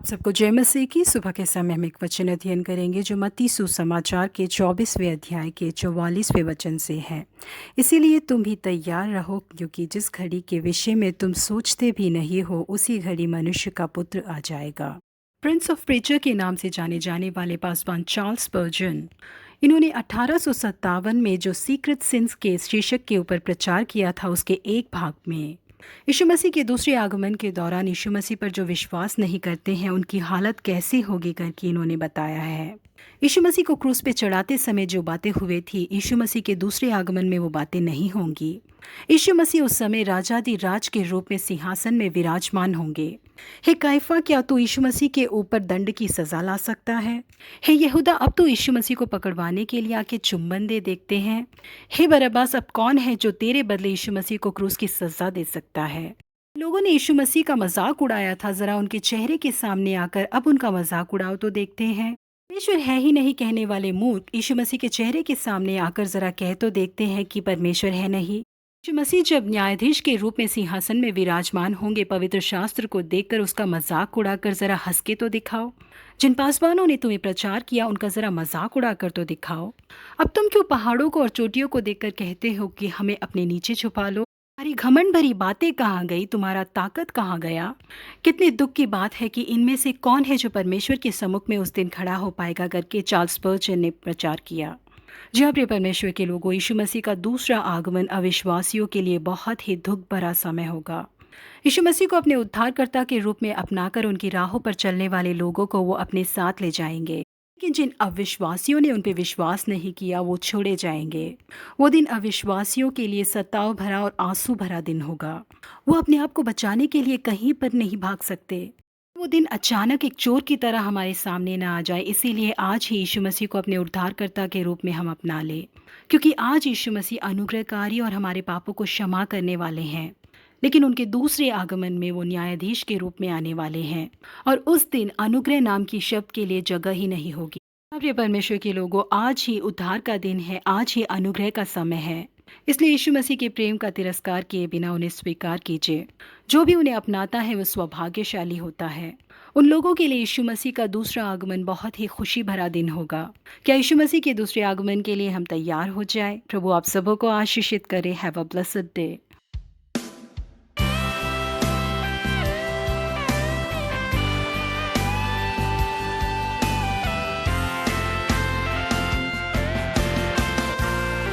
आप सबको जय मसीह की। सुबह के समय हम एक वचन अध्ययन करेंगे जो मत्ती सुसमाचार के 24वें अध्याय के 44वें वचन से है। इसीलिए तुम भी तैयार रहो, क्योंकि जिस घड़ी के विषय में तुम सोचते भी नहीं हो उसी घड़ी मनुष्य का पुत्र आ जाएगा। प्रिंस ऑफ प्रीचर के नाम से जाने जाने वाले पासवान चार्ल्स स्पर्जन, इन्होंने 1857 में जो सीक्रेट सिंस के शीर्षक के ऊपर प्रचार किया था, उसके एक भाग में यीशु मसीह के दूसरे आगमन के दौरान यीशु मसीह पर जो विश्वास नहीं करते हैं उनकी हालत कैसी होगी करके इन्होंने बताया है। यीशु मसीह को क्रूस पे चढ़ाते समय जो बातें हुए थी, यीशु मसीह के दूसरे आगमन में वो बातें नहीं होंगी। यीशु मसीह उस समय राजाधिराज के रूप में सिंहासन में विराजमान होंगे। हे काइफा, क्या तू यीशु मसीह के ऊपर दंड की सजा ला सकता है? हे यहूदा, अब तो यीशु मसीह को पकड़वाने के लिए आके चुंबन दे देखते हैं। हे बरअब्बास, अब कौन है जो तेरे बदले यीशु मसीह को क्रूस की सजा दे सकता है? लोगों ने यीशु मसीह का मजाक उड़ाया था, जरा उनके चेहरे के सामने आकर अब उनका मजाक उड़ाओ तो देखते हैं। परमेश्वर है ही नहीं कहने वाले मूर्ख यीशु मसीह के चेहरे के सामने आकर जरा कह तो देखते हैं कि परमेश्वर है नहीं। यीशु मसीह जब न्यायाधीश के रूप में सिंहासन में विराजमान होंगे, पवित्र शास्त्र को देखकर उसका मजाक उड़ाकर जरा हंस के तो दिखाओ। जिन पासवानों ने तुम्हें प्रचार किया उनका जरा मजाक उड़ाकर तो दिखाओ। अब तुम क्यों पहाड़ों को और चोटियों को देखकर कहते हो कि हमें अपने नीचे छुपा लो? तुम्हारी घमंड भरी बातें कहाँ गई? तुम्हारा ताकत कहाँ गया? कितने दुख की बात है कि इनमें से कौन है जो परमेश्वर के सम्मुख में उस दिन खड़ा हो पाएगा करके चार्ल्स स्पर्जन ने प्रचार किया। जी हाँ, प्रिय परमेश्वर के लोगों, यीशु मसीह का दूसरा आगमन अविश्वासियों के लिए बहुत ही दुख भरा समय होगा। यीशु मसीह को अपने उद्धारकर्ता के रूप में अपनाकर उनकी राहों पर चलने वाले लोगों को वो अपने साथ ले जाएंगे, लेकिन जिन अविश्वासियों ने उन पर विश्वास नहीं किया वो छोड़े जाएंगे। वो दिन अविश्वासियों के लिए सताव भरा और आंसू भरा दिन होगा। वो अपने आप को बचाने के लिए कहीं पर नहीं भाग सकते। वो दिन अचानक एक चोर की तरह हमारे सामने ना आ जाए, इसीलिए आज ही यीशु मसीह को अपने उद्धारकर्ता के रूप में हम अपना लें, क्योंकि आज यीशु मसीह अनुग्रहकारी और हमारे पापों को क्षमा करने वाले हैं। लेकिन उनके दूसरे आगमन में वो न्यायाधीश के रूप में आने वाले हैं, और उस दिन अनुग्रह नाम की शब्द के लिए जगह ही नहीं होगी। प्रिय परमेश्वर के लोगों, आज ही उद्धार का दिन है, आज ही अनुग्रह का समय है। इसलिए यीशु मसीह के प्रेम का तिरस्कार किए बिना उन्हें स्वीकार कीजिए। जो भी उन्हें अपनाता है वो सौभाग्यशाली होता है। उन लोगों के लिए यीशु मसीह का दूसरा आगमन बहुत ही खुशी भरा दिन होगा। क्या यीशु मसीह के दूसरे आगमन के लिए हम तैयार हो जाए? प्रभु आप सबों को आशीषित करे। Have a blessed day.